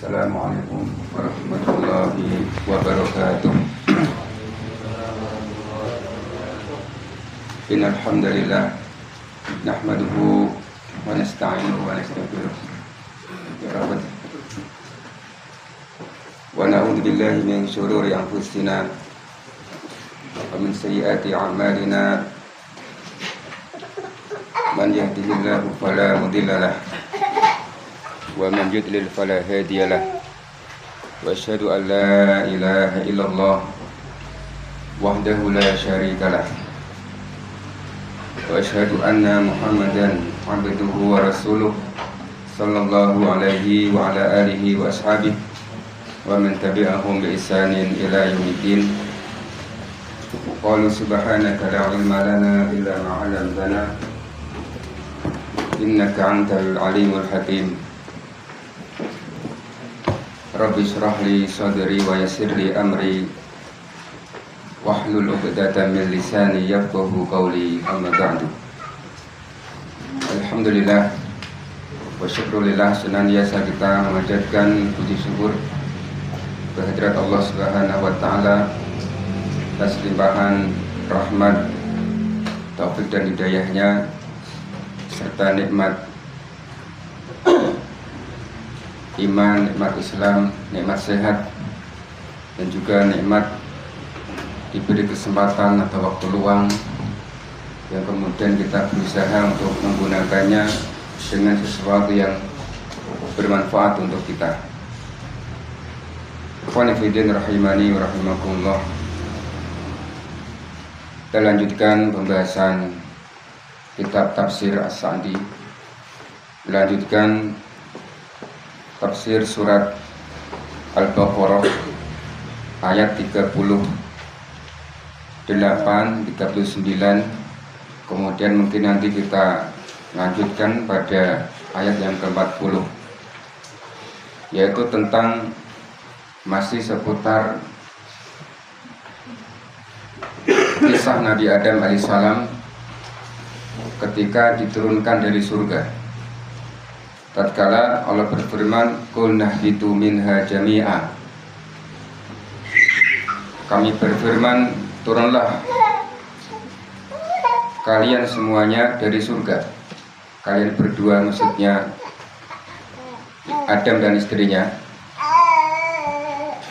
Assalamualaikum warahmatullahi wabarakatuh. Innal hamdalillah nahmaduhu wa nasta'inuhu wa nastaghfiruh wa na'udzu billahi min shururi anfusina wa min sayyiati a'malina. Man yahdihillahu fala mudilla lahu wa man yudlil fala hadiya lahu. Wa asyhadu an la ilaha illallah wahdahu la syarika lahu wa asyhadu anna Muhammadan abduhu wa rasuluh sallallahu alaihi wa ala alihi wa ashabihi wa man tabi'ahum bi ihsanin ila yaumiddin. Qalu subhanaka la ilma lana illa ma 'allamtana innaka antal alimul hakim. Rabbi shrah li sadri wa yassir li amri wahlul 'uqdatam min lisani yafqahu qawli, amma ba'du. Alhamdulillah wa syukrulillah, senantiasa kita memanjatkan puji syukur kehadirat Allah Subhanahu wa taala atas limpahan rahmat, taufik dan hidayahnya serta nikmat iman, nikmat Islam, nikmat sehat, dan juga nikmat diberi kesempatan atau waktu luang yang kemudian kita berusaha untuk menggunakannya dengan sesuatu yang bermanfaat untuk kita. Ikhwani fillah rahimani wa rahimakumullah. Kita lanjutkan pembahasan kitab tafsir As-Sa'di, melanjutkan tafsir surat Al-Baqarah ayat 38, 39. Kemudian mungkin nanti kita lanjutkan pada ayat yang ke-40, yaitu tentang masih seputar kisah Nabi Adam alaihissalam ketika diturunkan dari surga. Tatkala Allah berfirman, "Qul nahbitu minha jami'a." Kami berfirman, turunlah kalian semuanya dari surga. Kalian berdua, maksudnya Adam dan istrinya.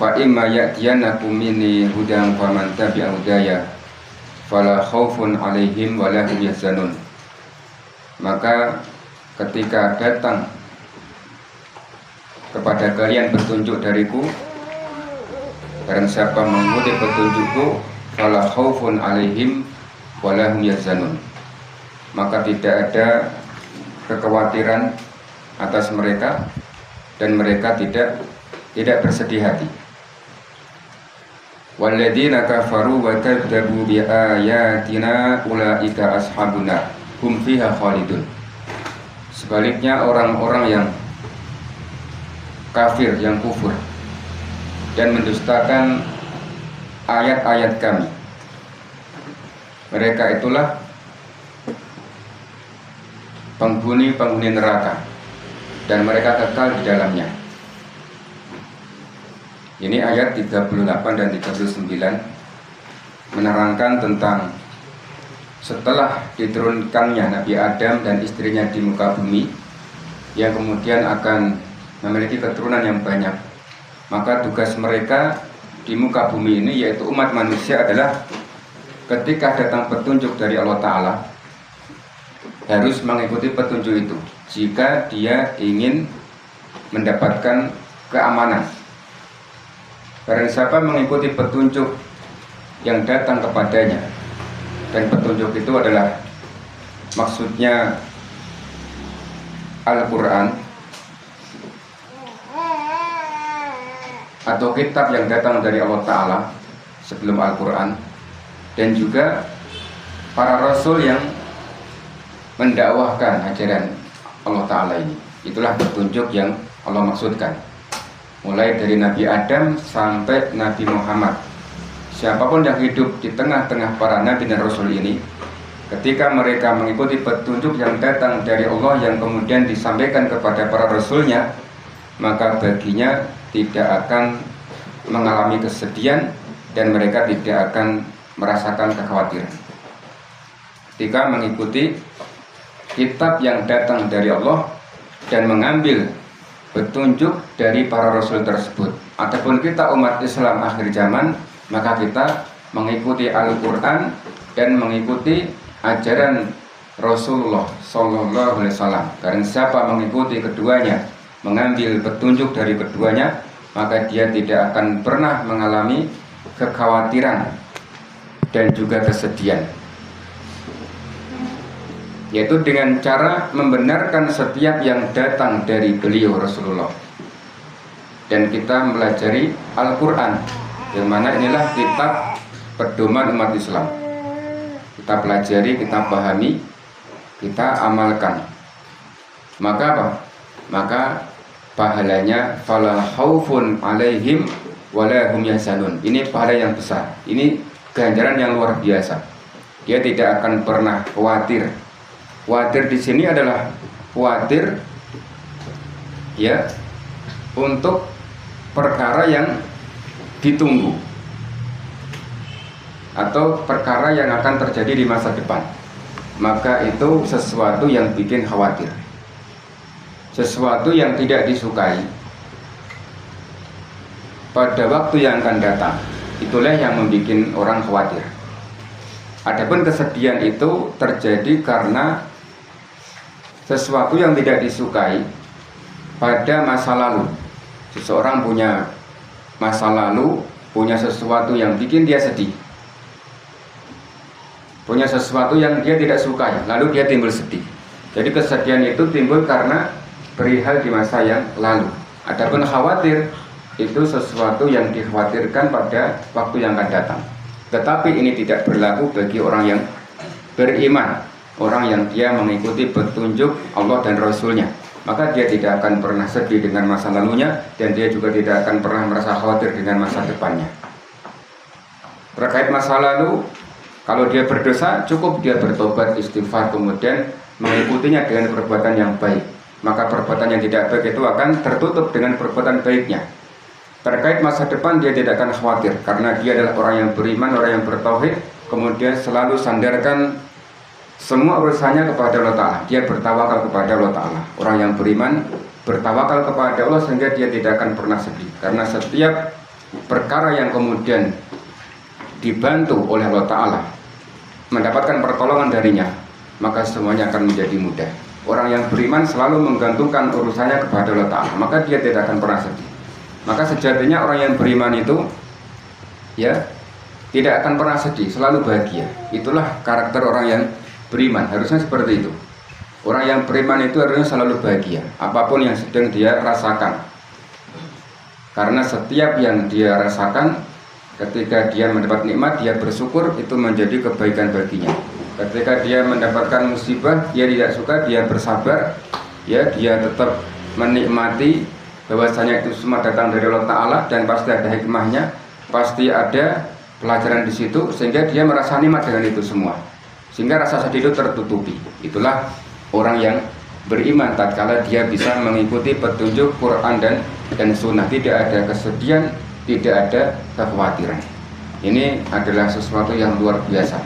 Fa imma ya'tiyanakum minni hudan faman tabi'a hudaya fala khaufun 'alaihim wa la hum yahzanun. Maka ketika datang kepada kalian petunjuk dariku, barang siapa mengikuti petunjukku, fala khaufun 'alaihim wa la hum yahzanun, maka tidak ada kekhawatiran atas mereka dan mereka tidak bersedih hati. Walladzina kafaru wa kadzdzabu bi ayatina ulaika ashabun nar hum fiha khalidun. Sebaliknya orang-orang yang kafir, yang kufur dan mendustakan ayat-ayat kami, mereka itulah penghuni neraka dan mereka kekal di dalamnya. Ini ayat 38 dan 39 menerangkan tentang setelah diturunkannya Nabi Adam dan istrinya di muka bumi, yang kemudian akan memiliki keturunan yang banyak, maka tugas mereka di muka bumi ini, yaitu umat manusia, adalah ketika datang petunjuk dari Allah Ta'ala harus mengikuti petunjuk itu jika dia ingin mendapatkan keamanan. Barang siapa mengikuti petunjuk yang datang kepadanya, dan petunjuk itu adalah maksudnya Al-Quran atau kitab yang datang dari Allah Ta'ala sebelum Al-Quran, dan juga para rasul yang mendakwahkan ajaran Allah Ta'ala ini. Itulah petunjuk yang Allah maksudkan, mulai dari Nabi Adam sampai Nabi Muhammad. Siapapun yang hidup di tengah-tengah para nabi dan rasul ini, ketika mereka mengikuti petunjuk yang datang dari Allah yang kemudian disampaikan kepada para rasulnya, maka baginya tidak akan mengalami kesedihan dan mereka tidak akan merasakan kekhawatiran. Ketika mengikuti kitab yang datang dari Allah dan mengambil petunjuk dari para rasul tersebut. Adapun kita umat Islam akhir zaman, maka kita mengikuti Al-Quran dan mengikuti ajaran Rasulullah Sallallahu Alaihi Wasallam. Karena siapa mengikuti keduanya, mengambil petunjuk dari keduanya, maka dia tidak akan pernah mengalami kekhawatiran dan juga kesedihan, yaitu dengan cara membenarkan setiap yang datang dari beliau Rasulullah. Dan kita mempelajari Al-Quran, yang mana inilah kitab pedoman umat Islam. Kita pelajari, kita pahami, kita amalkan. Maka apa? Maka pahalanya fala khaufun alaihim wala hum yahzanun. Ini pahala yang besar. Ini ganjaran yang luar biasa. Dia tidak akan pernah khawatir. Khawatir di sini adalah khawatir ya untuk perkara yang ditunggu atau perkara yang akan terjadi di masa depan. Maka itu sesuatu yang bikin khawatir, sesuatu yang tidak disukai pada waktu yang akan datang. Itulah yang membuat orang khawatir. Adapun kesedihan itu terjadi karena sesuatu yang tidak disukai pada masa lalu. Seseorang punya masa lalu, punya sesuatu yang bikin dia sedih, punya sesuatu yang dia tidak sukai, lalu dia timbul sedih. Jadi kesedihan itu timbul karena perihal di masa yang lalu. Adapun khawatir itu sesuatu yang dikhawatirkan pada waktu yang akan datang. Tetapi ini tidak berlaku bagi orang yang beriman, orang yang dia mengikuti petunjuk Allah dan Rasulnya. Maka dia tidak akan pernah sedih dengan masa lalunya, dan dia juga tidak akan pernah merasa khawatir dengan masa depannya. Terkait masa lalu, kalau dia berdosa, cukup dia bertobat, istighfar, kemudian mengikutinya dengan perbuatan yang baik. Maka perbuatan yang tidak baik itu akan tertutup dengan perbuatan baiknya. Terkait masa depan, dia tidak akan khawatir, karena dia adalah orang yang beriman, orang yang bertauhid, kemudian selalu sandarkan semua urusannya kepada Allah Ta'ala. Dia bertawakal kepada Allah Ta'ala. Orang yang beriman bertawakal kepada Allah sehingga dia tidak akan pernah sedih, karena setiap perkara yang kemudian dibantu oleh Allah Ta'ala, mendapatkan pertolongan darinya, maka semuanya akan menjadi mudah. Orang yang beriman selalu menggantungkan urusannya kepada Allah Ta'ala, maka dia tidak akan pernah sedih. Maka sejatinya orang yang beriman itu ya tidak akan pernah sedih, selalu bahagia. Itulah karakter orang yang beriman, harusnya seperti itu. Orang yang beriman itu harusnya selalu bahagia apapun yang sedang dia rasakan, karena setiap yang dia rasakan, ketika dia mendapat nikmat, dia bersyukur, itu menjadi kebaikan baginya. Ketika dia mendapatkan musibah, dia tidak suka, dia bersabar, ya dia tetap menikmati bahwasanya itu semua datang dari Allah Ta'ala, dan pasti ada hikmahnya, pasti ada pelajaran di situ, sehingga dia merasa nikmat dengan itu semua, sehingga rasa sedih itu tertutupi. Itulah orang yang beriman tatkala dia bisa mengikuti petunjuk Quran dan Sunnah. Tidak ada kesedihan, tidak ada kekhawatiran. Ini adalah sesuatu yang luar biasa.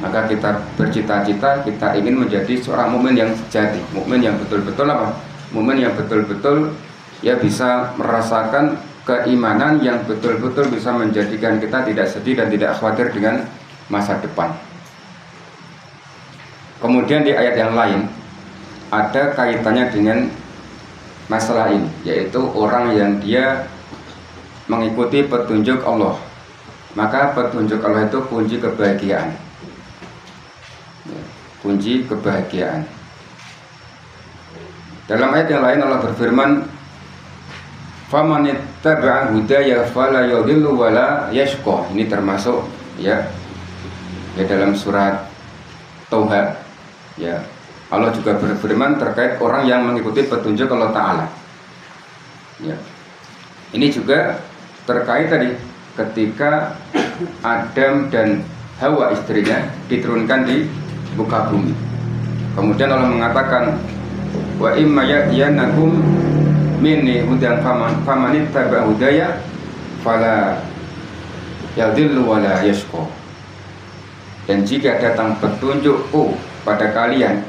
Maka kita bercita-cita, kita ingin menjadi seorang mukmin yang sejati, mukmin yang betul-betul apa? Mukmin yang betul-betul ya bisa merasakan keimanan yang betul-betul bisa menjadikan kita tidak sedih dan tidak khawatir dengan masa depan. Kemudian di ayat yang lain ada kaitannya dengan masalah ini, yaitu orang yang dia mengikuti petunjuk Allah. Maka petunjuk Allah itu kunci kebahagiaan, kunci kebahagiaan. Dalam ayat yang lain Allah berfirman, "Faman ittaba'a hudaya fala yadhillu wala yashqa." Ini termasuk ya dalam surat Tauha. Ya, Allah juga berfirman terkait orang yang mengikuti petunjuk Allah Ta'ala. Ya, ini juga terkait tadi ketika Adam dan Hawa istrinya diturunkan di muka bumi. Kemudian Allah mengatakan, wa imma ya'tiyanakum minni hudan famanittaba hudaya fala yadhillu wala yashqa. Dan jika datang petunjukku pada kalian,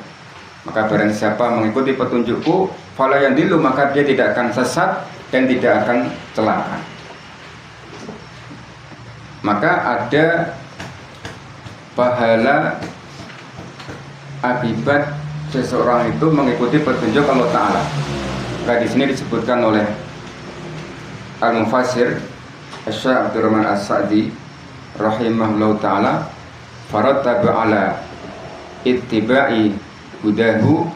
maka barang siapa mengikuti petunjukku, fala yadhillu, maka dia tidak akan sesat dan tidak akan celaka. Maka ada pahala akibat seseorang itu mengikuti petunjuk Allah Ta'ala. Maka di sini disebutkan oleh Al-Mufassir Syekh Abdurrahman As-Sa'di rahimahullah ta'ala, farattaba ala ittiba'i hudahu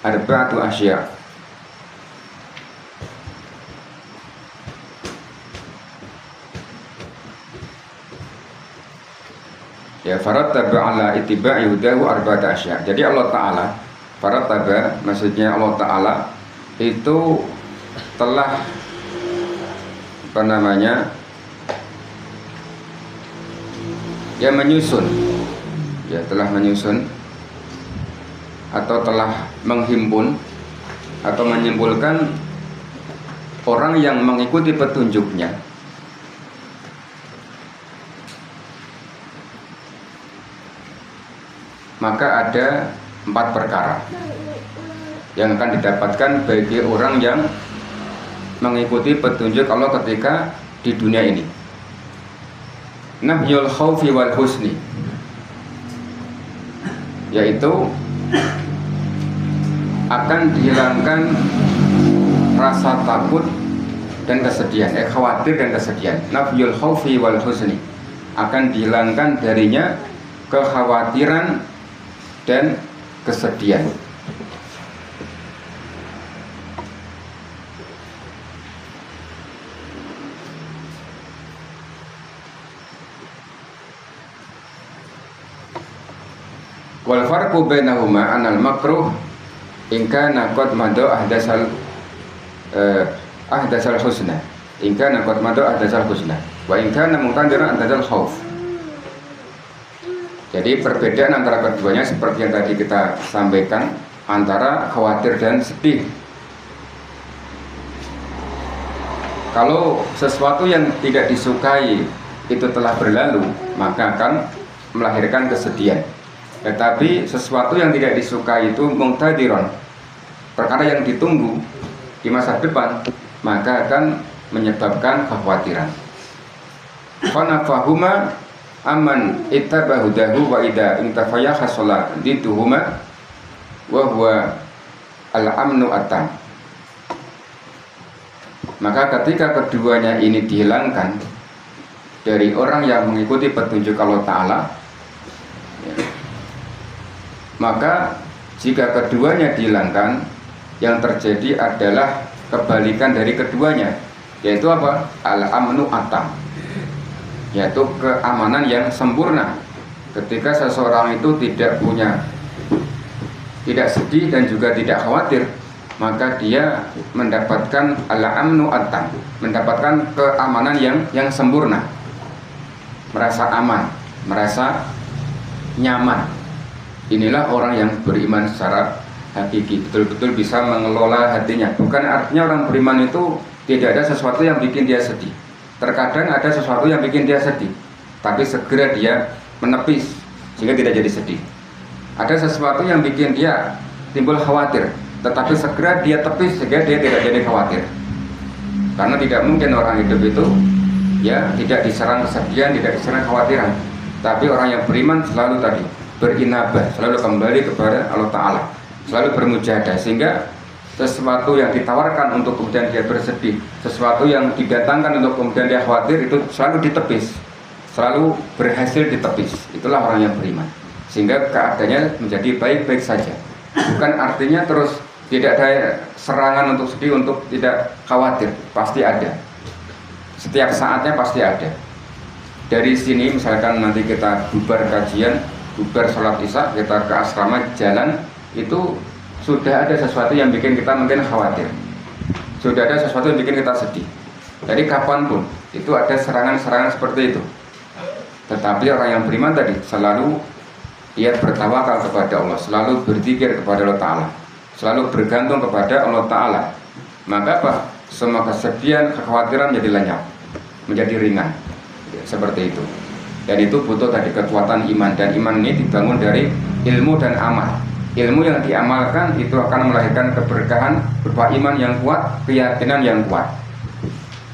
arba'atu asya'. Ya, farattaba ala ittiba'i hudahu arba'atu asya'. Jadi Allah Ta'ala, farattaba maksudnya Allah Ta'ala itu telah menyusun, ya telah menyusun atau telah menghimpun atau menyimpulkan orang yang mengikuti petunjuknya. Maka ada 4 perkara yang akan didapatkan bagi orang yang mengikuti petunjuk Allah ketika di dunia ini. Nahyul khaufi wal husni, yaitu akan dihilangkan rasa takut dan kesedihan, khawatir dan kesedihan. Nahyul khaufi wal husni, akan dihilangkan darinya kekhawatiran dan kesedihan. Wal farqu bainahuma anal makruh in kana qad madu ahdasal husna, in kana qad madu ahdasal husna wa in kana muqaddaran ahdasal khauf. Jadi perbedaan antara keduanya seperti yang tadi kita sampaikan, antara khawatir dan sedih. Kalau sesuatu yang tidak disukai itu telah berlalu, maka akan melahirkan kesedihan. Tetapi sesuatu yang tidak disukai itu muqtadiron, perkara yang ditunggu di masa depan, maka akan menyebabkan kekhawatiran. Fanafahuma aman ittabahudahu wa ida intafaya hasola dituhuma wa huwa al-amnu atam. Maka ketika keduanya ini dihilangkan dari orang yang mengikuti petunjuk Allah Ta'ala, maka jika keduanya dihilangkan, yang terjadi adalah kebalikan dari keduanya, yaitu apa? Al-amnu atam, yaitu keamanan yang sempurna. Ketika seseorang itu tidak sedih dan juga tidak khawatir, maka dia mendapatkan al-amnu atam, mendapatkan keamanan yang sempurna, merasa aman, merasa nyaman. Inilah orang yang beriman secara hakiki, betul-betul bisa mengelola hatinya. Bukan artinya orang beriman itu tidak ada sesuatu yang bikin dia sedih. Terkadang ada sesuatu yang bikin dia sedih, tapi segera dia menepis sehingga tidak jadi sedih. Ada sesuatu yang bikin dia timbul khawatir, tetapi segera dia tepis sehingga dia tidak jadi khawatir. Karena tidak mungkin orang hidup itu ya tidak diserang kesedihan, tidak diserang kekhawatiran. Tapi orang yang beriman selalu tadi berinabah, selalu kembali kepada Allah Ta'ala, selalu bermujahadah, sehingga sesuatu yang ditawarkan untuk kemudian dia bersedih, sesuatu yang didatangkan untuk kemudian dia khawatir, itu selalu ditepis, selalu berhasil ditepis. Itulah orang yang beriman, sehingga keadaannya menjadi baik-baik saja. Bukan artinya terus tidak ada serangan untuk sedih, untuk tidak khawatir. Pasti ada, setiap saatnya pasti ada. Dari sini misalkan nanti kita bubar kajian, bubar sholat isya, kita ke asrama jalan, itu sudah ada sesuatu yang bikin kita mungkin khawatir, sudah ada sesuatu yang bikin kita sedih. Jadi kapanpun itu ada serangan-serangan seperti itu. Tetapi orang yang beriman tadi selalu ia bertawakal kepada Allah, selalu berzikir kepada Allah Ta'ala, selalu bergantung kepada Allah Ta'ala. maka apa? Semua kesedihan, kekhawatiran menjadi lenyap, menjadi ringan, seperti itu. Dan itu butuh tadi kekuatan iman, dan iman ini dibangun dari ilmu dan amal. Ilmu yang diamalkan itu akan melahirkan keberkahan berupa iman yang kuat, keyakinan yang kuat.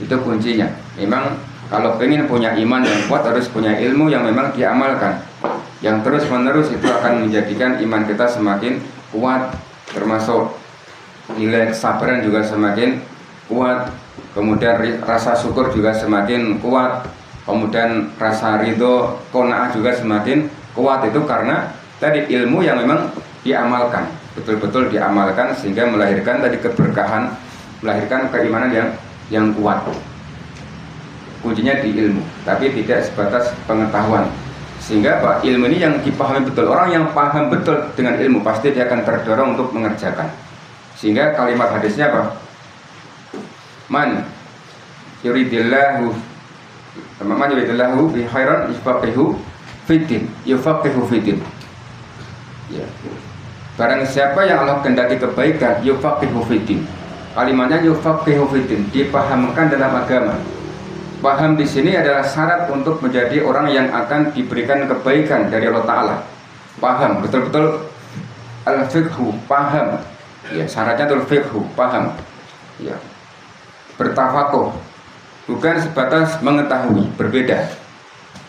Itu kuncinya. Memang kalau ingin punya iman yang kuat harus punya ilmu yang memang diamalkan, yang terus menerus. Itu akan menjadikan iman kita semakin kuat, termasuk nilai kesabaran juga semakin kuat, kemudian rasa syukur juga semakin kuat, kemudian rasa ridho, qanaah juga semakin kuat. Itu karena tadi ilmu yang memang diamalkan, betul-betul diamalkan, sehingga melahirkan tadi keberkahan, melahirkan keimanan yang kuat. Kuncinya di ilmu, tapi tidak sebatas pengetahuan. Sehingga Pak, ilmu ini yang dipahami betul. Orang yang paham betul dengan ilmu pasti dia akan terdorong untuk mengerjakan. Sehingga kalimat hadisnya apa? Man yuridillahu bi khairan yufaqihu fiddin, yufaqihu fiddin. Ya. Barang siapa yang Allah kehendaki kebaikan, yufaqihu fiddin. Kalimatnya yufaqihu fiddin, dipahamkan dalam agama. Paham di sini adalah syarat untuk menjadi orang yang akan diberikan kebaikan dari Allah Ta'ala. Paham, betul-betul al-fiqhu, paham. Ya, syaratnya itu al-fiqhu, paham. Ya. Bertafakuh, bukan sebatas mengetahui, berbeda.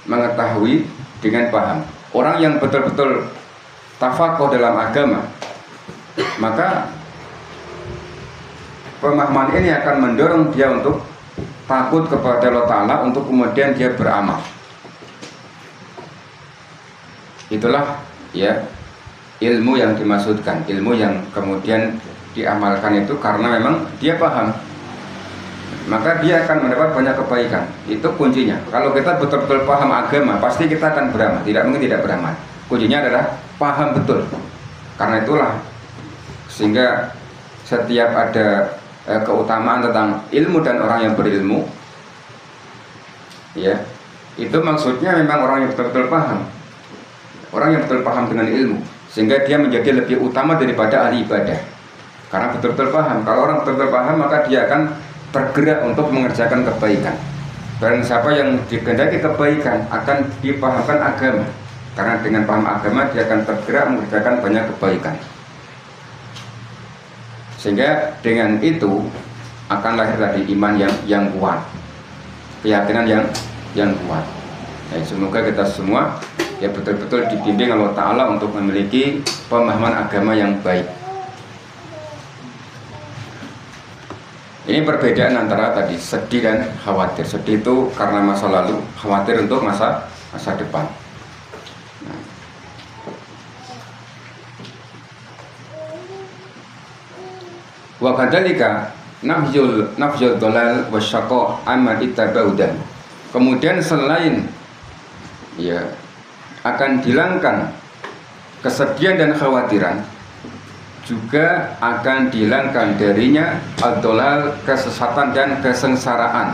Mengetahui dengan paham. Orang yang betul-betul tafakuh dalam agama, maka pemahaman ini akan mendorong dia untuk takut kepada Allah Ta'ala, untuk kemudian dia beramal. Itulah ya ilmu yang dimaksudkan, ilmu yang kemudian diamalkan itu karena memang dia paham, maka dia akan mendapat banyak kebaikan. Itu kuncinya. Kalau kita betul-betul paham agama, pasti kita akan beramal, tidak mungkin tidak beramal. Kuncinya adalah paham betul. Karena itulah sehingga setiap ada keutamaan tentang ilmu dan orang yang berilmu, ya, itu maksudnya memang orang yang betul-betul paham, orang yang betul paham dengan ilmu, sehingga dia menjadi lebih utama daripada ahli ibadah, karena betul-betul paham. Kalau orang betul-betul paham, maka dia akan tergerak untuk mengerjakan kebaikan. Barang siapa yang dikehendaki kebaikan akan dipahamkan agama, karena dengan paham agama dia akan tergerak mengerjakan banyak kebaikan. Sehingga dengan itu akan lahir tadi iman yang kuat, keyakinan yang kuat. Ya, semoga kita semua ya betul-betul dibimbing Allah Ta'ala untuk memiliki pemahaman agama yang baik. Ini perbedaan antara tadi sedih dan khawatir. Sedih itu karena masa lalu, khawatir untuk masa depan. Wa kadzalika nafjul dhalal wasyaqa amma ittabaudan. Kemudian selain ya akan dihilangkan kesedihan dan khawatiran, juga akan dihilangkan darinya ad-dhalal, kesesatan dan kesengsaraan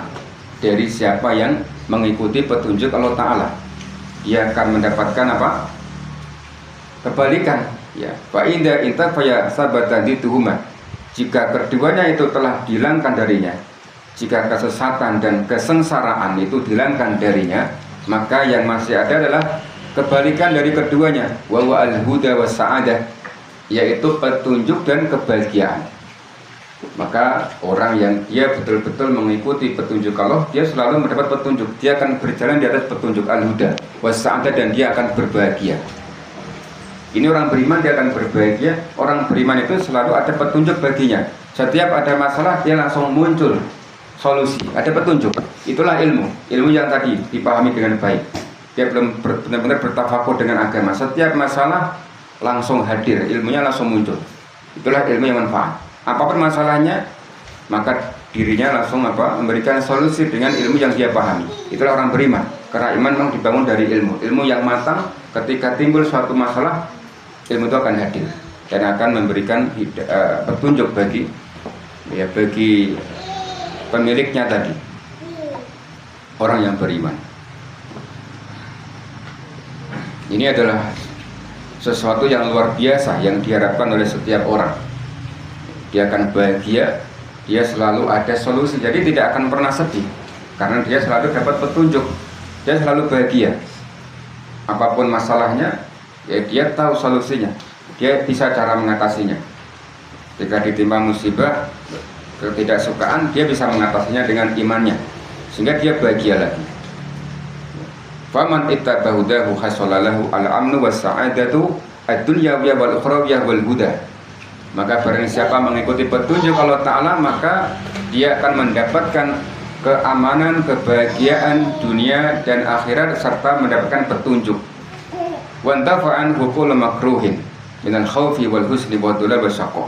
dari siapa yang mengikuti petunjuk Allah Ta'ala. Dia akan mendapatkan apa? Kebalikan, ya. Fa inda intafaya sabata dituhuma. Jika keduanya itu telah dihilangkan darinya, jika kesesatan dan kesengsaraan itu dihilangkan darinya, maka yang masih ada adalah kebalikan dari keduanya, wa huwa al-huda was sa'adah, yaitu petunjuk dan kebahagiaan. Maka orang yang dia betul-betul mengikuti petunjuk Allah, dia selalu mendapat petunjuk, dia akan berjalan di atas petunjuk al-huda was sa'adah, dan dia akan berbahagia. Ini orang beriman, dia akan berbahagia. Orang beriman itu selalu ada petunjuk baginya. Setiap ada masalah dia langsung muncul solusi, ada petunjuk. Itulah ilmu yang tadi dipahami dengan baik. Dia belum benar-benar bertafakur dengan agama. Setiap masalah langsung hadir, ilmunya langsung muncul. Itulah ilmu yang manfaat. Apapun masalahnya, maka dirinya langsung memberikan solusi dengan ilmu yang dia pahami. Itulah orang beriman. Karena iman memang dibangun dari ilmu yang matang. Ketika timbul suatu masalah, ilmu itu akan hadir dan akan memberikan petunjuk bagi pemiliknya tadi, orang yang beriman. Ini adalah sesuatu yang luar biasa yang diharapkan oleh setiap orang. Dia akan bahagia dia selalu ada solusi, jadi tidak akan pernah sedih karena dia selalu dapat petunjuk, dia selalu bahagia. Apapun masalahnya, ya dia tahu solusinya, dia bisa cara mengatasinya. Jika ditimpa musibah, ketidaksukaan, dia bisa mengatasinya dengan imannya, sehingga dia bahagia lagi. Faman ittabahu dahu hasalalahu al-amnu was-sa'adatu ad-dunyawiyah wal ukhrawiyah wal huda. Maka barang siapa mengikuti petunjuk Allah Ta'ala, maka dia akan mendapatkan keamanan, kebahagiaan dunia dan akhirat, serta mendapatkan petunjuk. Wantafa'an hukul makruhin minal khawfi wal husni wa dhulal wa syaqqa.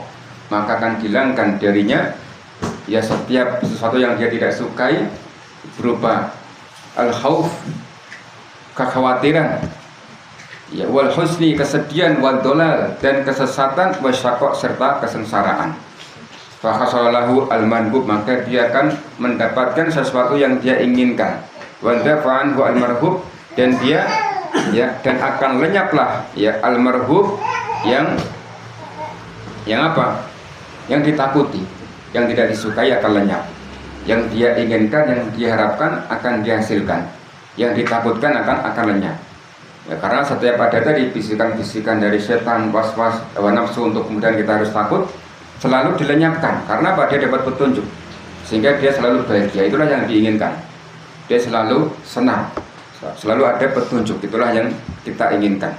Maka akan dihilangkan darinya ya setiap sesuatu yang dia tidak sukai, berupa al-khawf, kekhawatiran, ya, wal husni, kesedihan, wal dolal, dan kesesatan, wasyaqqa, serta kesengsaraan. Fa hasalahu al-manhub, maka dia akan mendapatkan sesuatu yang dia inginkan. Wa dafa'anhu al-marhub, dan dia ya, dan akan lenyaplah ya al-marhub, yang apa? Yang ditakuti, yang tidak disukai akan lenyap. Yang dia inginkan, yang diharapkan akan dihasilkan. Yang ditakutkan akan lenyap. Ya, karena setiap ada tadi bisikan-bisikan dari setan, was-was, hawa nafsu untuk kemudian kita harus takut, selalu dilenyapkan. Karena apa? Dia dapat petunjuk, sehingga dia selalu bahagia. Itulah yang diinginkan. Dia selalu senang, selalu ada petunjuk. Itulah yang kita inginkan.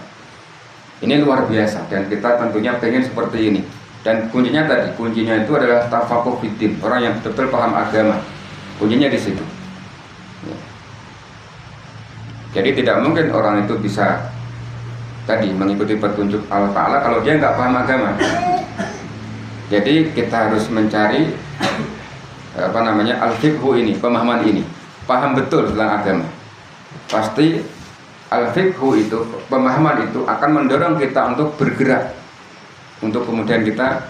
Ini luar biasa, dan kita tentunya pengen seperti ini. Dan kuncinya itu adalah tafaqquh fiddin, orang yang betul-betul paham agama. Kuncinya di situ. Ya. Jadi tidak mungkin orang itu bisa tadi mengikuti petunjuk Allah Ta'ala kalau dia nggak paham agama. Jadi kita harus mencari al-fiqhu ini, pemahaman ini, paham betul tentang agama. Pasti al-fiqhu itu, pemahaman itu akan mendorong kita untuk bergerak, untuk kemudian kita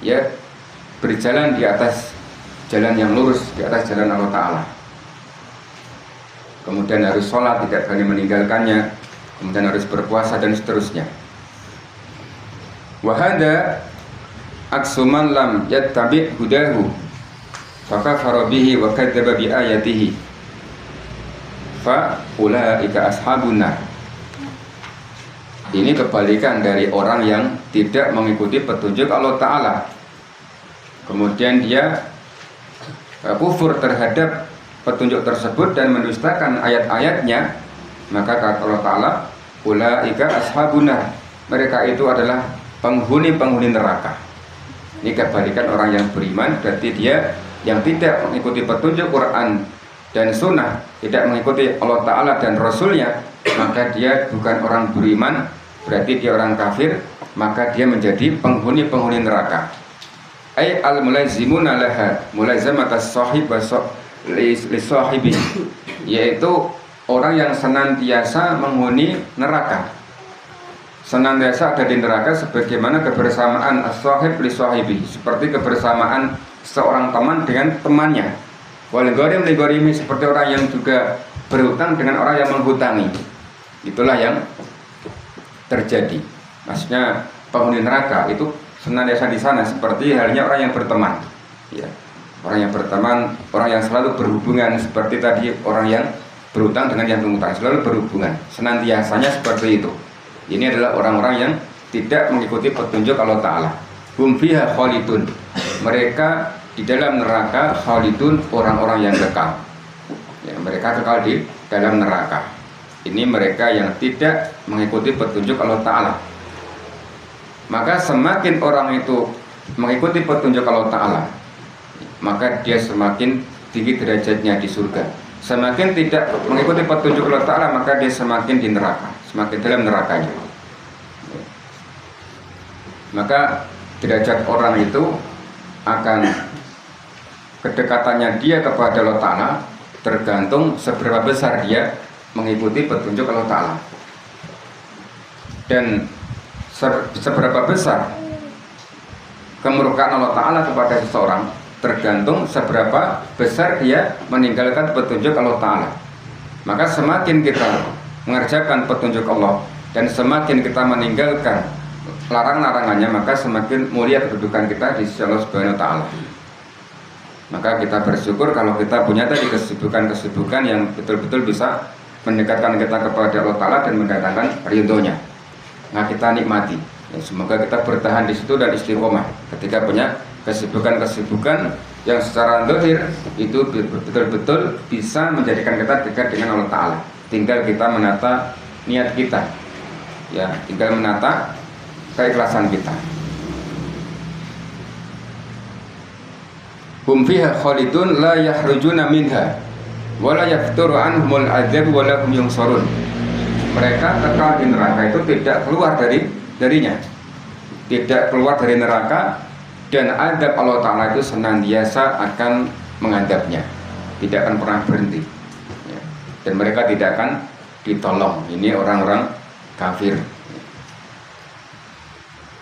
ya berjalan di atas jalan yang lurus, di atas jalan Allah Ta'ala. Kemudian harus sholat, tidak boleh meninggalkannya, kemudian harus berpuasa dan seterusnya. Wahada aksuman lam yattabi' hudahu fakafara bihi wa kadzdzaba bi ayatihi fa ulaika ashabun nar. Ini kebalikan dari orang yang tidak mengikuti petunjuk Allah Ta'ala, kemudian dia kufur terhadap petunjuk tersebut dan mendustakan ayat-ayatnya, maka kata Allah Ta'ala, ulaika ashabun nar, mereka itu adalah penghuni neraka. Ini kebalikan orang yang beriman, berarti dia yang tidak mengikuti petunjuk Quran dan Sunnah, tidak mengikuti Allah Ta'ala dan Rasulnya, maka dia bukan orang beriman, berarti dia orang kafir, maka dia menjadi penghuni neraka. Ay al-mulazimuna laha mulazamatas sahib wa lisahibi, yaitu orang yang senantiasa menghuni neraka, senantiasa ada di neraka, sebagaimana kebersamaan as-sahib lisahibi, seperti kebersamaan seorang teman dengan temannya. Wal gharim li gharimi, seperti orang yang juga berhutang dengan orang yang menghutangi. Itulah yang terjadi. Maksudnya penghuni neraka itu senantiasa di sana, seperti halnya orang yang berteman. Ya. Orang yang berteman, orang yang selalu berhubungan, seperti tadi orang yang berhutang dengan yang berhutang, selalu berhubungan, senantiasanya seperti itu. Ini adalah orang-orang yang tidak mengikuti petunjuk Allah Ta'ala. Hum fiha khalidun, mereka di dalam neraka khalidun, orang-orang yang kekal. Ya, mereka kekal di dalam neraka. Ini mereka yang tidak mengikuti petunjuk Allah Ta'ala. Maka semakin orang itu mengikuti petunjuk Allah Ta'ala, maka dia semakin tinggi derajatnya di surga. Semakin tidak mengikuti petunjuk Allah Ta'ala, maka dia semakin di neraka, semakin dalam nerakanya. Maka derajat orang itu akan, kedekatannya dia kepada Allah Ta'ala tergantung seberapa besar dia mengikuti petunjuk Allah Ta'ala, dan seberapa besar kemurkaan Allah Ta'ala kepada seseorang tergantung seberapa besar dia meninggalkan petunjuk Allah Ta'ala. Maka semakin kita mengerjakan petunjuk Allah dan semakin kita meninggalkan larang-larangannya, maka semakin mulia kedudukan kita di sisi Allah Subhanahu wa Ta'ala. Maka kita bersyukur kalau kita punya tadi kesibukan-kesibukan yang betul-betul bisa mendekatkan kita kepada Allah Ta'ala dan mendatangkan ridhonya. Nah, kita nikmati. Ya, semoga kita bertahan di situ dan istiqomah ketika punya kesibukan-kesibukan yang secara zahir itu betul-betul bisa menjadikan kita dekat dengan Allah Ta'ala. Tinggal kita menata niat kita, ya, tinggal menata keikhlasan kita. Hum fiha khalidun la yakhrujuna minha wa la yafturu anhumul adzab wa la hum yunsarun. Mereka kekal di neraka itu tidak keluar darinya. Tidak keluar dari neraka, dan azab Allah Ta'ala itu senantiasa akan mengadabnya. Tidak akan pernah berhenti. Ya. Dan mereka tidak akan ditolong. Ini orang-orang kafir.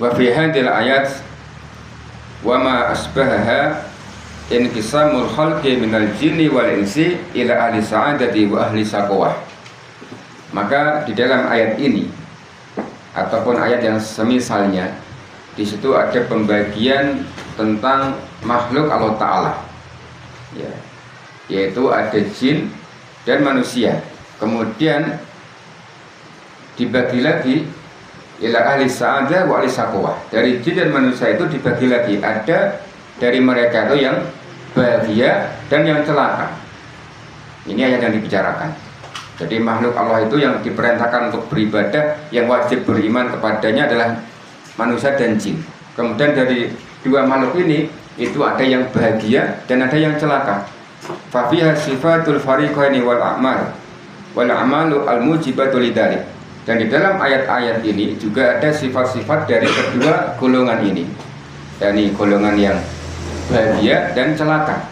Wa fi hadhil ayat wa ma asbahaha inqisamul khalqi minal jinni wal insi ila ahli sa'adati wa ahli saqawah. Maka di dalam ayat ini ataupun ayat yang semisalnya, di situ ada pembagian tentang makhluk Allah Ta'ala, ya, yaitu ada jin dan manusia. Kemudian dibagi lagi ila ahli sa'adah wa ahli saqawah. Dari jin dan manusia itu dibagi lagi, ada dari mereka itu yang bahagia dan yang celaka. Ini ayat yang dibicarakan. Jadi makhluk Allah itu yang diperintahkan untuk beribadah, yang wajib beriman kepadanya adalah manusia dan jin. Kemudian dari dua makhluk ini itu ada yang bahagia dan ada yang celaka. Fa fiha sifatul fariqaini wal a'mal wal a'malu al mujibatu lidzalik. Dan di dalam ayat-ayat ini juga ada sifat-sifat dari kedua golongan ini. yakni golongan yang bahagia dan celaka.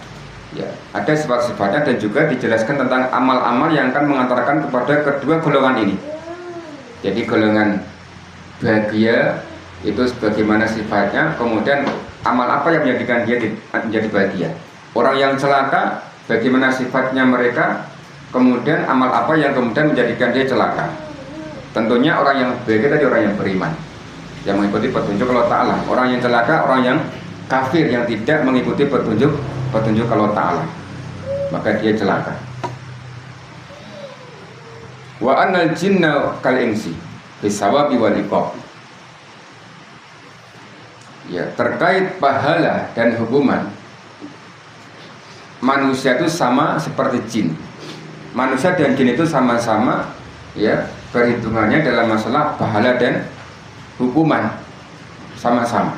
Ya, ada sifat-sifatnya dan juga dijelaskan tentang amal-amal yang akan mengantarkan kepada kedua golongan ini. Jadi golongan bahagia itu sebagaimana sifatnya, kemudian amal apa yang menjadikan dia menjadi bahagia. Orang yang celaka bagaimana sifatnya mereka, kemudian amal apa yang kemudian menjadikan dia celaka. Tentunya orang yang bahagia tadi orang yang beriman, yang mengikuti petunjuk Allah Ta'ala. Orang yang celaka orang yang kafir, yang tidak mengikuti petunjuk Allah Ta'ala, maka dia celaka. Wa annal jinna kal insi bisawabi wal iqab. Ya, terkait pahala dan hukuman, manusia itu sama seperti jin. Manusia dan jin itu sama-sama ya perhitungannya dalam masalah pahala dan hukuman sama-sama.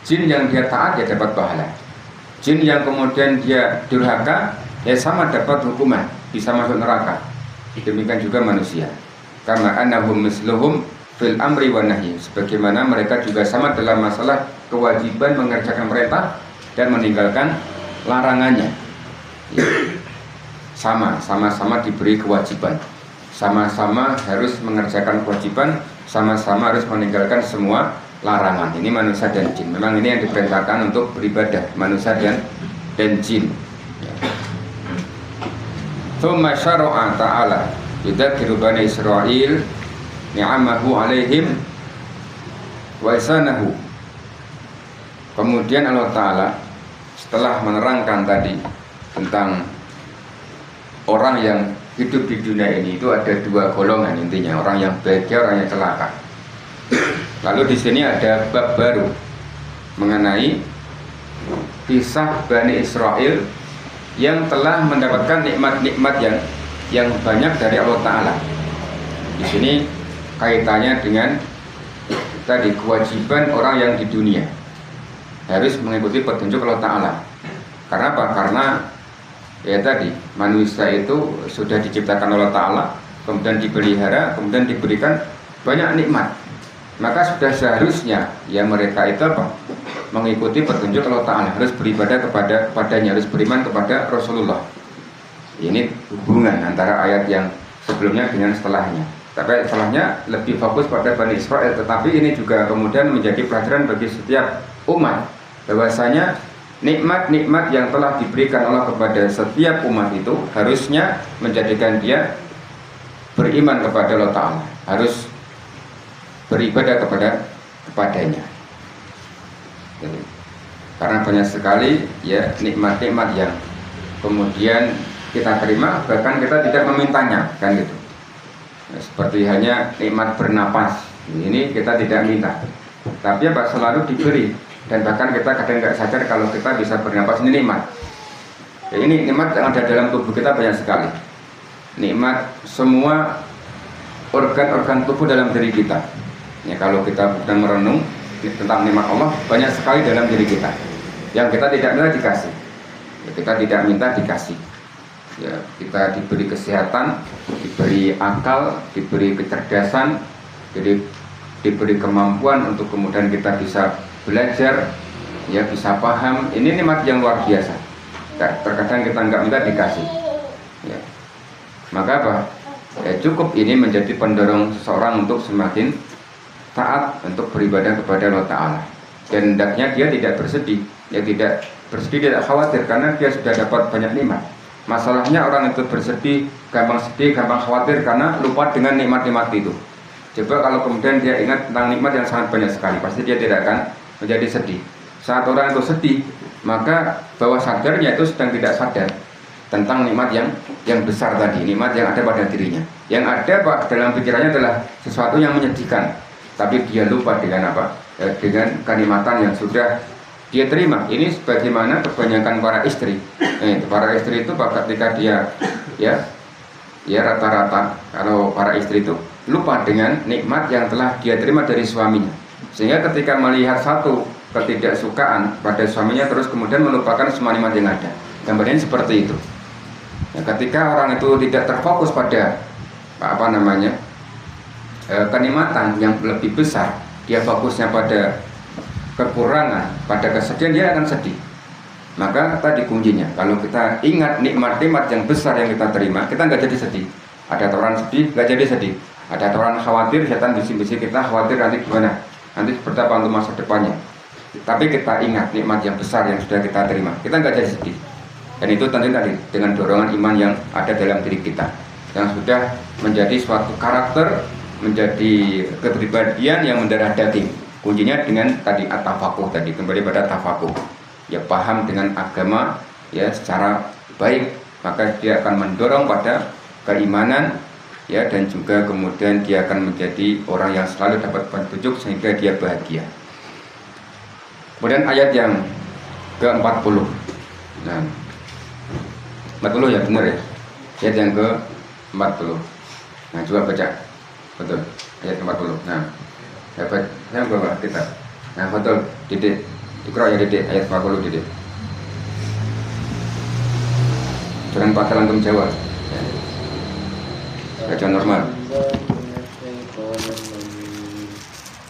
Jin yang dia taat dia dapat pahala. Jin yang kemudian dia durhaka ya sama dapat hukuman, bisa masuk neraka. Demikian juga manusia. Karena annahum misluhum fil amri wa nahyi, sebagaimana mereka juga sama dalam masalah kewajiban mengerjakan perintah dan meninggalkan larangannya. Ya. Sama-sama diberi kewajiban, sama-sama harus mengerjakan kewajiban, sama-sama harus meninggalkan semua larangan. Ini manusia dan jin. Memang ini yang diperintahkan untuk beribadah, manusia dan jin. Tsumma syara'a ta'ala yudzakiru bani Israil ni'amahu alaihim wa ihsanahu. Kemudian Allah Ta'ala setelah menerangkan tadi tentang orang yang hidup di dunia ini, itu ada dua golongan intinya, orang yang bahagia, orang yang celaka. Lalu di sini ada bab baru mengenai kisah Bani Israel yang telah mendapatkan nikmat-nikmat yang banyak dari Allah Ta'ala. Di sini kaitannya dengan tadi kewajiban orang yang di dunia harus mengikuti petunjuk Allah Ta'ala. Karena apa? Karena ya tadi manusia itu sudah diciptakan Allah Ta'ala, kemudian dipelihara, kemudian diberikan banyak nikmat. Maka sudah seharusnya ya mereka itu apa? Mengikuti petunjuk Allah Ta'ala, harus beribadah kepadanya, harus beriman kepada Rasulullah. Ini hubungan antara ayat yang sebelumnya dengan setelahnya. Tapi setelahnya lebih fokus pada Bani Israel, tetapi ini juga kemudian menjadi pelajaran bagi setiap umat, bahwasanya nikmat-nikmat yang telah diberikan Allah kepada setiap umat itu harusnya menjadikan dia beriman kepada Allah Ta'ala, harus beribadah kepadanya. Karena banyak sekali ya nikmat-nikmat yang kemudian kita terima, bahkan kita tidak memintanya, kan gitu. Seperti hanya nikmat bernapas, ini kita tidak minta, tapi apa selalu diberi, dan bahkan kita kadang nggak sadar kalau kita bisa bernapas, ini nikmat. Ya, ini nikmat yang ada dalam tubuh kita banyak sekali. Nikmat semua organ-organ tubuh dalam diri kita. Ya, kalau kita sedang merenung tentang nikmat Allah, banyak sekali dalam diri kita yang kita tidak minta dikasih. Ya, kita tidak minta dikasih. Ya, kita diberi kesehatan, diberi akal, diberi kecerdasan, jadi diberi kemampuan untuk kemudian kita bisa belajar, ya bisa paham. Ini nikmat yang luar biasa. Terkadang kita nggak minta dikasih. Ya. Maka apa? Ya, cukup ini menjadi pendorong seseorang untuk semakin taat untuk beribadah kepada Allah Ta'ala. Dan hendaknya dia tidak bersedih, ya tidak bersedih, tidak khawatir karena dia sudah dapat banyak nikmat. Masalahnya orang itu bersedih, gampang sedih, gampang khawatir karena lupa dengan nikmat-nikmat itu. Coba kalau kemudian dia ingat tentang nikmat yang sangat banyak sekali, pasti dia tidak akan menjadi sedih. Saat orang itu sedih, maka bawah sadarnya itu sedang tidak sadar tentang nikmat yang besar tadi, nikmat yang ada pada dirinya. Yang ada Pak dalam pikirannya adalah sesuatu yang menyedihkan, tapi dia lupa dengan apa? Dengan kenikmatan yang sudah dia terima. Ini sebagaimana kebanyakan para istri. Para istri itu ketika dia ya rata-rata kalau para istri itu lupa dengan nikmat yang telah dia terima dari suaminya. Sehingga ketika melihat satu ketidaksukaan pada suaminya terus kemudian melupakan semua nikmat yang ada. Gambarnya seperti itu. Ya, ketika orang itu tidak terfokus pada kenikmatan yang lebih besar, dia fokusnya pada kekurangan, pada kesedihan, dia akan sedih. Maka tadi kuncinya, kalau kita ingat nikmat-nikmat yang besar yang kita terima, kita nggak jadi sedih. Ada orang sedih, nggak jadi sedih. Ada orang khawatir, setan bisik-bisik kita khawatir nanti gimana, nanti seperti apa untuk masa depannya. Tapi kita ingat nikmat yang besar yang sudah kita terima, kita nggak jadi sedih. Dan itu tentu tadi dengan dorongan iman yang ada dalam diri kita, yang sudah menjadi suatu karakter, menjadi kepribadian yang mendarah daging. Kuncinya dengan tadi at-tafaquh tadi, kembali pada tafaquh. Ya paham dengan agama ya secara baik, maka dia akan mendorong pada keimanan ya, dan juga kemudian dia akan menjadi orang yang selalu dapat petunjuk sehingga dia bahagia. Kemudian ayat yang ke-40. Nah, 40 ya benar ya. Ayat yang ke-40. Nah, coba baca. Betul. Ayat ke-40. Nah, saya bawa kitab. Nah, betul. Didik. Iqra ya Didik, ayat 40 Didik. Jangan pakai lantum Jawa. Ya. Baca normal.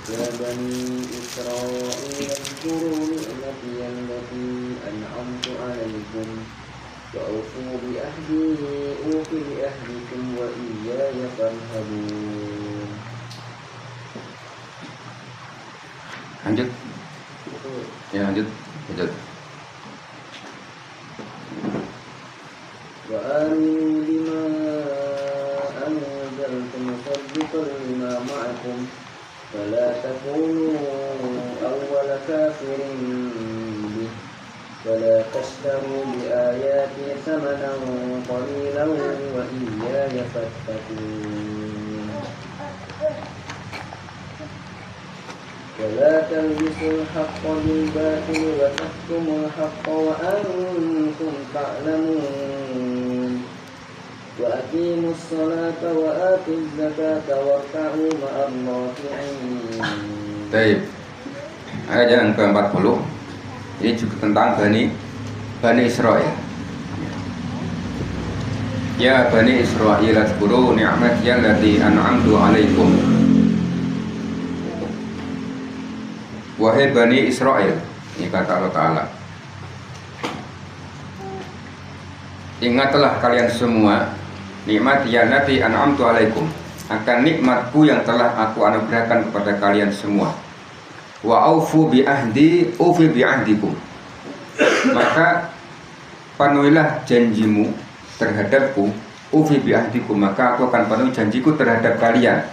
Ya Bani Israil اذكروا نعمتي التي أنعمت عليكم وأوفوا بعهدي أوف بعهدكم وإياي فارهبون. Lanjut. Ya lanjut. Wa aminu bima anzaltu musaddiqan lima ma'akum fala takunu awwala kafirin bih wala tashtaru bi ayati thamanan qalilan wa iyaya fattaqun. ولا تلبسوا الحق بالباطل وتكتموا الحق وأنتم تعلمون وأقيموا الصلاة وآتوا الزكاة واركعوا مع الراكعين. Baik. Ayat yang ke-40 ini juga tentang Bani Israil. Ya Bani Israil azkuru ni'mati allati an'amtu 'alaikum. Wahai Bani Israil, ini kata Allah Ta'ala, ingatlah kalian semua nikmat allati an'amtu alaikum, akan nikmatku yang telah aku anugerahkan kepada kalian semua. Wa aufu bi ahdi ufi bi ahdikum, maka penuhilah janjimu terhadapku. Ufi bi ahdikum, maka aku akan penuhi janjiku terhadap kalian.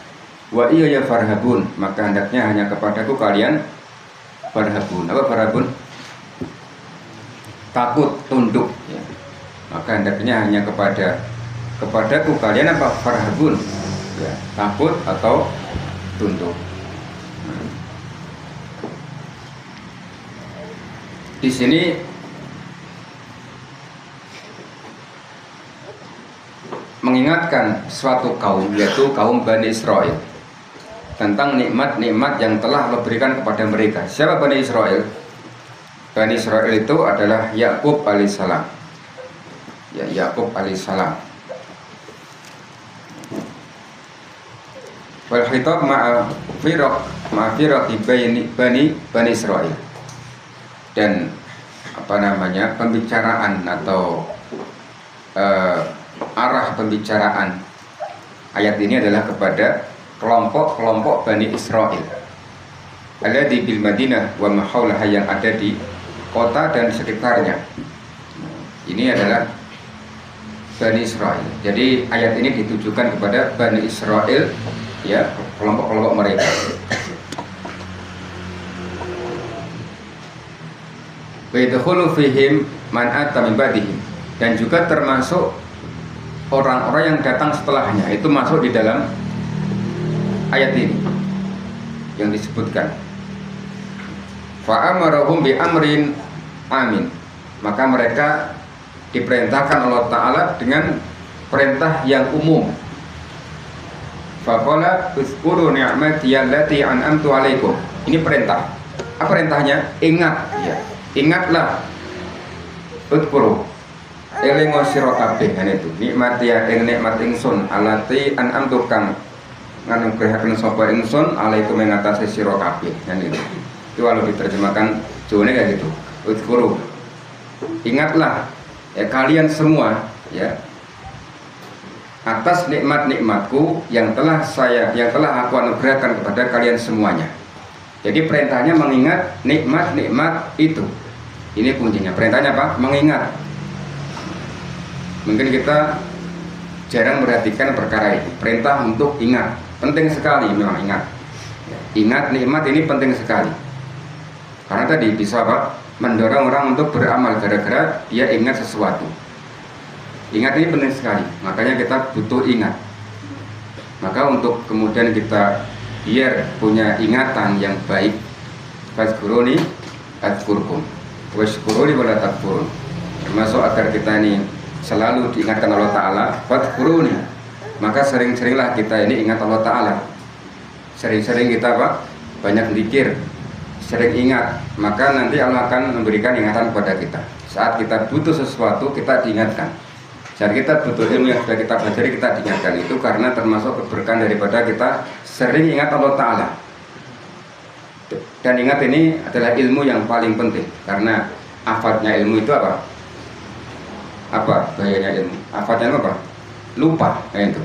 Wa iya ya farhabun, maka hendaknya hanya kepadaku kalian farhabun. Apa farhabun? takut, tunduk ya. Maka hendaknya hanya kepadaku kalian apa? Farhabun ya, takut atau tunduk. Di sini mengingatkan suatu kaum, yaitu kaum Bani Israel, tentang nikmat-nikmat yang telah Allah berikan kepada mereka. Siapa Bani Israel? Bani Israel itu adalah Yakub alaihissalam. Ya, Yakub alaihissalam. Wal khitab ma'a firaqi Bani Israel. Dan pembicaraan atau arah pembicaraan ayat ini adalah kepada kelompok-kelompok Bani Israel alladzi bil Madinah wa ma haulaha, yang ada di kota dan sekitarnya. Ini adalah Bani Israel. Jadi ayat ini ditujukan kepada Bani Israel ya, kelompok-kelompok mereka. Wa yadkhulu fihim man ata min ba'dihim, dan juga termasuk orang-orang yang datang setelahnya, itu masuk di dalam ayat ini yang disebutkan. Fa amarahum bi amrin amin, maka mereka diperintahkan Allah Ta'ala dengan perintah yang umum. Faqala uzkuru ni'mati allati an'amtu 'alaikum. Ini perintah. Apa perintahnya? Ingat ya. Ingatlah. Uzkuru. Elingo sira kabeh itu. Nikmati ing nikmat ingsun allati an'amtu kang nganugrahaken sapa ingsun 'alaikum ing atase sira kabeh. Itu. Itu kalau diterjemahkan Jawane kayak gitu. Uzkuru. Ingatlah ya kalian semua ya atas nikmat-nikmatku yang telah aku anugerahkan kepada kalian semuanya. Jadi perintahnya mengingat nikmat-nikmat itu. Ini kuncinya. Perintahnya apa? Mengingat. Mungkin kita jarang perhatikan perkara ini. Perintah untuk ingat. Penting sekali memang ingat. Ingat nikmat ini penting sekali. Karena tadi bisa apa? Mendorong orang untuk beramal gara-gara dia ingat sesuatu. Ingat ini penting sekali. Makanya kita butuh ingat. Maka untuk kemudian kita biar punya ingatan yang baik, fazkuruni adzkurkum washkuruni wala takfurun. Termasuk agar kita ini selalu diingatkan Allah Ta'ala, fazkuruni, maka sering-seringlah kita ini ingat Allah Ta'ala. Sering-sering kita apa? Banyak zikir, sering ingat, maka nanti Allah akan memberikan ingatan kepada kita. Saat kita butuh sesuatu, kita diingatkan. Saat kita butuh ilmu yang sudah kita pelajari, kita diingatkan. Itu karena termasuk keberkahan daripada kita sering ingat Allah Ta'ala. Dan ingat ini adalah ilmu yang paling penting. Karena afatnya ilmu itu apa? Apa bahayanya ilmu? Afatnya apa? Lupa. Nah itu.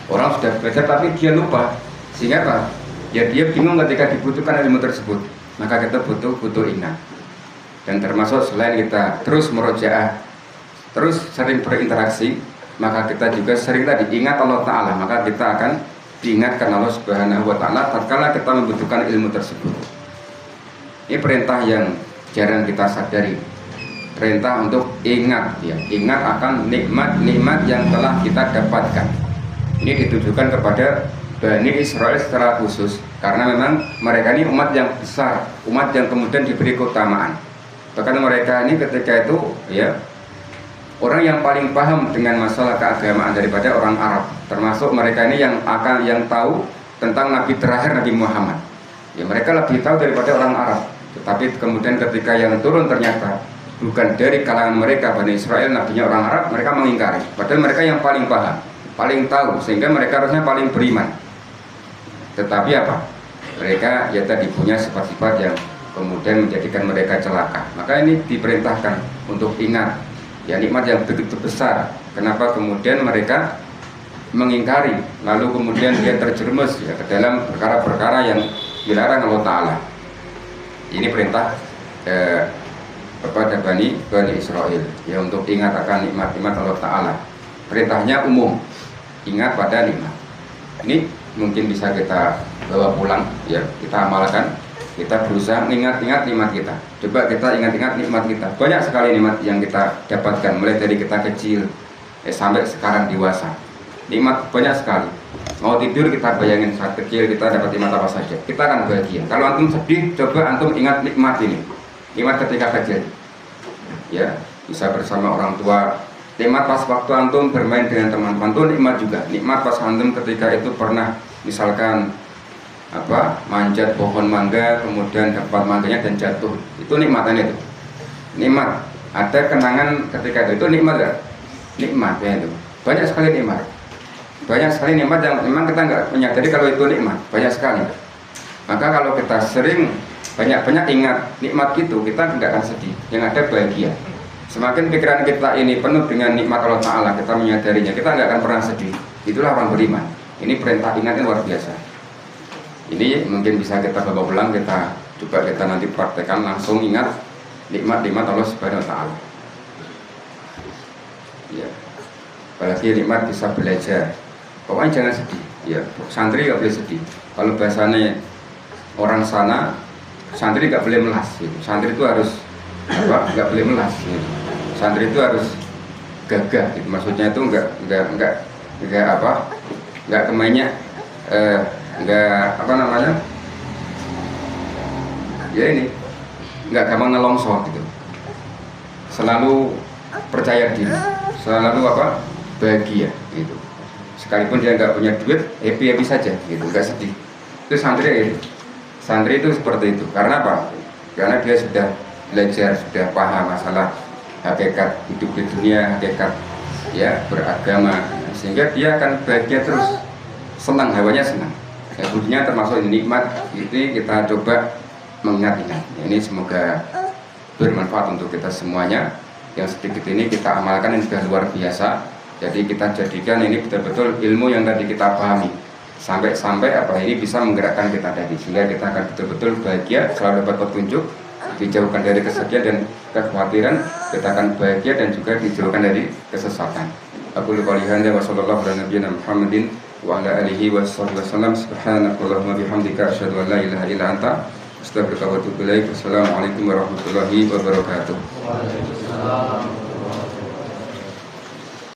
Orang sudah belajar tapi dia lupa. Sehingga apa? Ya dia bingung ketika dibutuhkan ilmu tersebut. Maka kita butuh ingat. Dan termasuk selain kita terus merojaah, terus sering berinteraksi, maka kita juga sering tadi ingat Allah Ta'ala. Maka kita akan diingatkan Allah Subhanahu wa Ta'ala tatkala kita membutuhkan ilmu tersebut. Ini perintah yang jarang kita sadari. Perintah untuk ingat ya. Ingat akan nikmat-nikmat yang telah kita dapatkan. Ini ditujukan kepada Bani Israel secara khusus, karena memang mereka ini umat yang besar, umat yang kemudian diberi keutamaan. Bahkan mereka ini ketika itu ya orang yang paling paham dengan masalah keagamaan daripada orang Arab. Termasuk mereka ini yang tahu tentang Nabi terakhir, Nabi Muhammad. Ya mereka lebih tahu daripada orang Arab. Tetapi kemudian ketika yang turun ternyata bukan dari kalangan mereka Bani Israel, nabinya orang Arab, mereka mengingkari. Padahal mereka yang paling paham, paling tahu, sehingga mereka harusnya paling beriman. Tetapi apa? Mereka ya tadi punya sifat-sifat yang kemudian menjadikan mereka celaka. Maka ini diperintahkan untuk ingat ya nikmat yang begitu besar. Kenapa kemudian mereka mengingkari, lalu kemudian dia terjerumus ya ke dalam perkara-perkara yang dilarang Allah Ta'ala. Ini perintah kepada Bani Israel ya untuk ingat akan nikmat-nikmat Allah Ta'ala. Perintahnya umum, ingat pada nikmat. Ini mungkin bisa kita bawa pulang ya, kita amalkan Kita berusaha mengingat-ingat nikmat kita. Coba kita ingat-ingat nikmat kita. Banyak sekali nikmat yang kita dapatkan mulai dari kita kecil sampai sekarang dewasa. Nikmat banyak sekali. Mau tidur kita bayangin saat kecil kita dapat nikmat apa saja. Kita akan bahagia. Kalau antum sedih, coba antum ingat nikmat ini. Nikmat ketika kecil. Ya, bisa bersama orang tua. Nikmat pas waktu antum bermain dengan teman-teman itu nikmat juga. Nikmat pas antum ketika itu pernah misalkan manjat pohon mangga kemudian dapat mangganya dan jatuh. Itu nikmatannya itu. Nikmat. Ada kenangan ketika itu nikmat gak? Nikmat ya itu. Banyak sekali nikmat. Banyak sekali nikmat yang memang kita nggak menyadari kalau itu nikmat. Banyak sekali. Maka kalau kita sering banyak-banyak ingat nikmat itu, kita tidak akan sedih. Yang ada bahagia. Semakin pikiran kita ini penuh dengan nikmat Allah Ta'ala, kita menyadarinya, kita nggak akan pernah sedih. Itulah orang beriman. Ini perintah ingat yang luar biasa. Ini mungkin bisa kita bawa pulang, kita coba kita nanti praktekkan, langsung ingat nikmat-nikmat Allah Subhanahu Wa Ta'ala. Ya. Apalagi nikmat bisa belajar. Pokoknya jangan sedih. Ya, santri nggak boleh sedih. Kalau bahasanya orang sana, santri nggak boleh melas. Gitu. Santri itu harus nggak boleh melas. Gitu. Santri itu harus gagah. Gitu. Maksudnya itu nggak kemainnya, ya ini nggak gampang nelongso gitu. Selalu percaya diri, selalu bahagia gitu. Sekalipun dia nggak punya duit, happy saja gitu, nggak sedih. Itu santri itu. Santri itu seperti itu. Karena apa? Karena dia sudah belajar, sudah paham masalah hakikat hidup di dunia, hakikat ya beragama, sehingga dia akan bahagia terus, senang, hawanya senang. Kemudian termasuk nikmat itu kita coba mengingat-ingat. Ini semoga bermanfaat untuk kita semuanya. Yang sedikit ini kita amalkan, yang sudah luar biasa. Jadi kita jadikan ini betul-betul ilmu yang tadi kita pahami. Sampai ini bisa menggerakkan kita tadi, sehingga kita akan betul-betul bahagia, selalu dapat petunjuk, dijauhkan dari kesedihan dan kekhawatiran, kita akan bahagia dan juga dijauhkan dari kesesatan. Aku lupa lihat wa sallallahu ala nabiyina Muhammadin wa ala alihi wa sallam. Subhanakallahumma bihamdika asyhadu an la ilaha illa anta astaghfiruka wa atubu ilaik. Wassalamualaikum warahmatullahi wabarakatuh.